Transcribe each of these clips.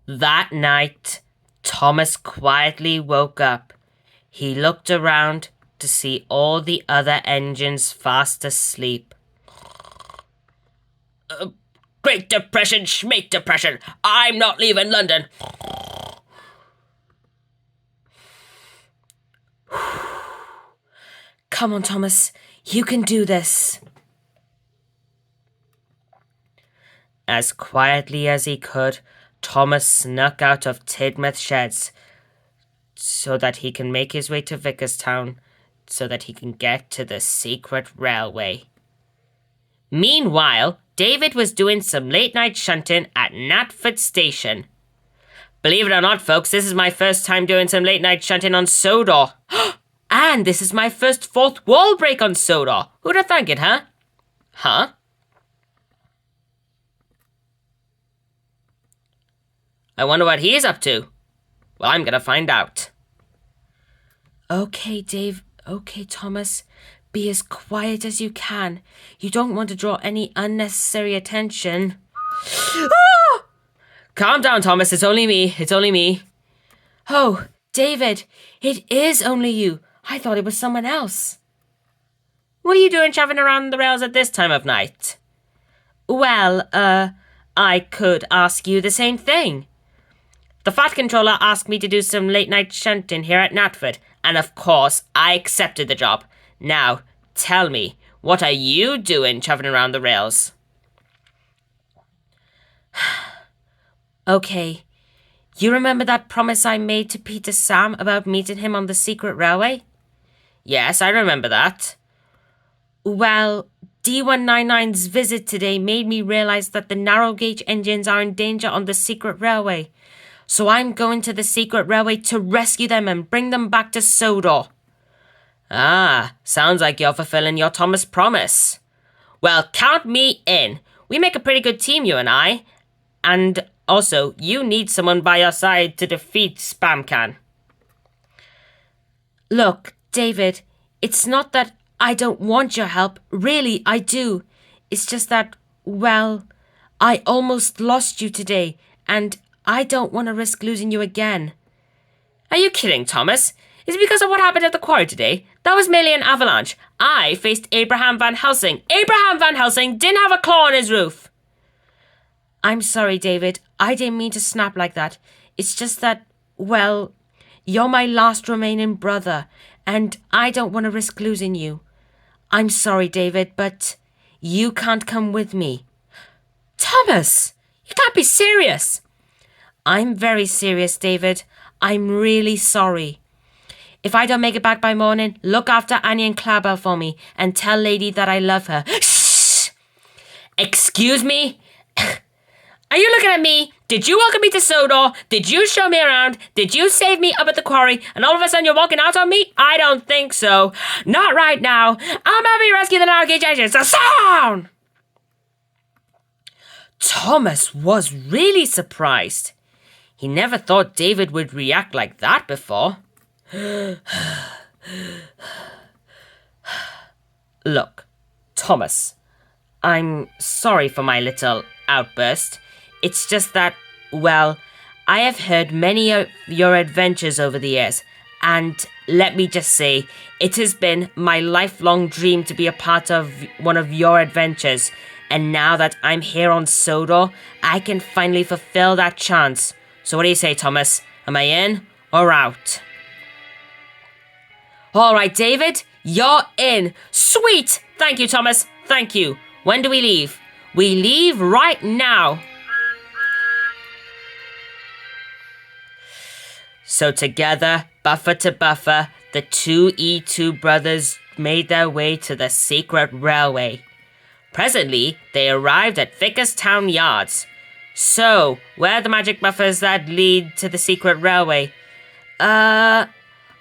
That night, Thomas quietly woke up. He looked around to see all the other engines fast asleep. Great Depression, Schmate Depression. I'm not leaving London. Come on, Thomas. You can do this. As quietly as he could, Thomas snuck out of Tidmouth Sheds so that he can make his way to Vicarstown so that he can get to the secret railway. Meanwhile, David was doing some late-night shunting at Knapford Station. Believe it or not, folks, this is my first time doing some late-night shunting on Sodor. And this is my first fourth wall break on Sodor. Who'd have thunk it, huh? Huh? I wonder what he's up to. Well, I'm gonna find out. Okay, Dave. Okay, Thomas. Be as quiet as you can. You don't want to draw any unnecessary attention. Ah! Calm down, Thomas. It's only me. It's only me. Oh, David. It is only you. I thought it was someone else. What are you doing shoving around the rails at this time of night? Well, I could ask you the same thing. The Fat Controller asked me to do some late-night shunting here at Knapford, and of course, I accepted the job. Now, tell me, what are you doing shoving around the rails? Okay, you remember that promise I made to Peter Sam about meeting him on the secret railway? Yes, I remember that. Well, D199's visit today made me realise that the narrow gauge engines are in danger on the secret railway. So I'm going to the secret railway to rescue them and bring them back to Sodor. Ah, sounds like you're fulfilling your Thomas promise. Well, count me in. We make a pretty good team, you and I. And also, you need someone by your side to defeat Spamcan. Look, David, it's not that I don't want your help. Really, I do. It's just that, well, I almost lost you today, and I don't want to risk losing you again. Are you kidding, Thomas? Is it because of what happened at the quarry today? That was merely an avalanche. I faced Abraham Van Helsing. Abraham Van Helsing didn't have a claw on his roof. I'm sorry, David. I didn't mean to snap like that. It's just that, well, you're my last remaining brother, and I don't want to risk losing you. I'm sorry, David, but you can't come with me. Thomas! You can't be serious! I'm very serious, David. I'm really sorry. If I don't make it back by morning, look after Annie and Clabell for me and tell Lady that I love her. Shh! Excuse me? Are you looking at me? Did you welcome me to Sodor? Did you show me around? Did you save me up at the quarry? And all of a sudden you're walking out on me? I don't think so. Not right now. I'm having you rescue the narrow gauge engines. So sound! Thomas was really surprised. He never thought David would react like that before. Look, Thomas, I'm sorry for my little outburst. It's just that, well, I have heard many of your adventures over the years, and let me just say, it has been my lifelong dream to be a part of one of your adventures, and now that I'm here on Sodor, I can finally fulfill that chance. So what do you say, Thomas? Am I in or out? All right, David, you're in. Sweet! Thank you, Thomas. Thank you. When do we leave? We leave right now. So together, buffer to buffer, the two E2 brothers made their way to the secret railway. Presently, they arrived at Vicarstown Yards. So, where are the magic buffers that lead to the secret railway? Over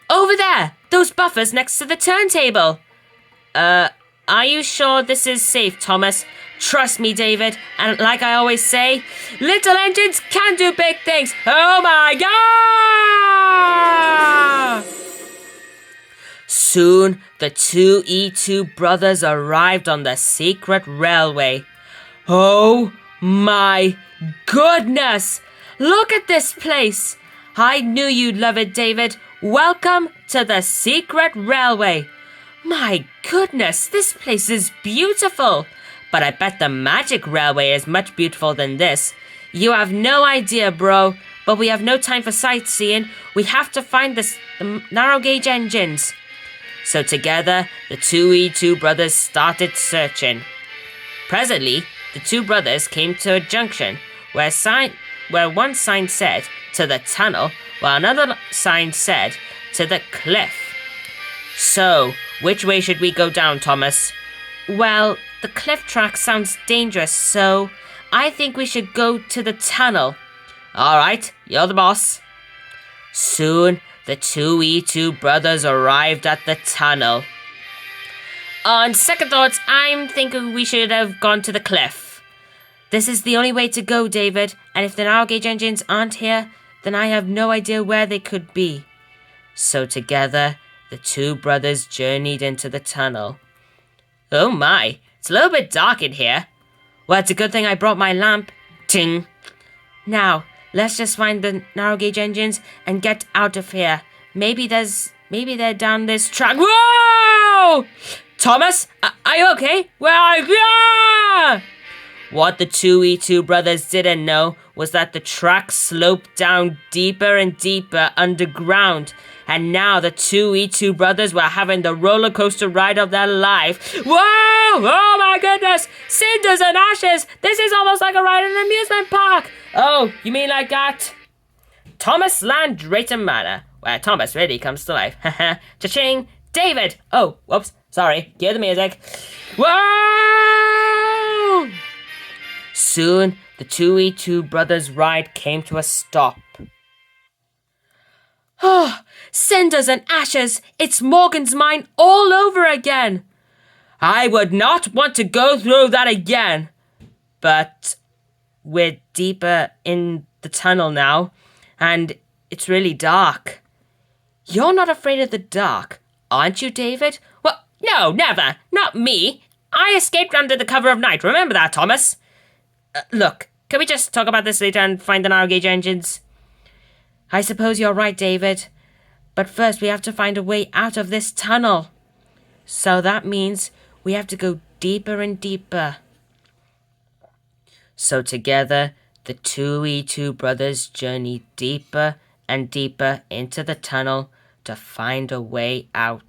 there! Those buffers next to the turntable! Are you sure this is safe, Thomas? Trust me, David, and like I always say, little engines can do big things! Oh my god! Soon, the two E2 brothers arrived on the secret railway. Oh my goodness! Look at this place! I knew you'd love it, David. Welcome to the secret railway. My goodness, this place is beautiful. But I bet the magic railway is much beautiful than this. You have no idea, bro. But we have no time for sightseeing. We have to find the narrow gauge engines. So together, the two E2 brothers started searching. Presently, the two brothers came to a junction where one sign said, to the tunnel, while another sign said, to the cliff. So, which way should we go down, Thomas? Well, the cliff track sounds dangerous, so I think we should go to the tunnel. Alright, you're the boss. Soon, the two E2 brothers arrived at the tunnel. On second thoughts, I'm thinking we should have gone to the cliff. This is the only way to go, David, and if the narrow gauge engines aren't here, then I have no idea where they could be. So together, the two brothers journeyed into the tunnel. Oh my, it's a little bit dark in here. Well, it's a good thing I brought my lamp. Ting. Now, let's just find the narrow gauge engines and get out of here. Maybe they're down this track. Whoa! Thomas, are you okay? Where are you? Yeah! What the two E2 brothers didn't know was that the track sloped down deeper and deeper underground. And now the two E2 brothers were having the roller coaster ride of their life. Whoa! Oh my goodness! Cinders and ashes! This is almost like a ride in an amusement park! Oh, you mean like that? Thomas Land Drayton Manor, where Thomas really comes to life. Haha. Cha-ching! David! Oh, whoops. Sorry. Cue the music. Whoa! Soon, the two E2 brothers' ride came to a stop. Oh, cinders and ashes! It's Morgan's mine all over again! I would not want to go through that again! But we're deeper in the tunnel now, and it's really dark. You're not afraid of the dark, aren't you, David? Well, no, never. Not me. I escaped under the cover of night. Remember that, Thomas? Look, can we just talk about this later and find the narrow gauge engines? I suppose you're right, David. But first we have to find a way out of this tunnel. So that means we have to go deeper and deeper. So together, the two E2 brothers journeyed deeper and deeper into the tunnel to find a way out.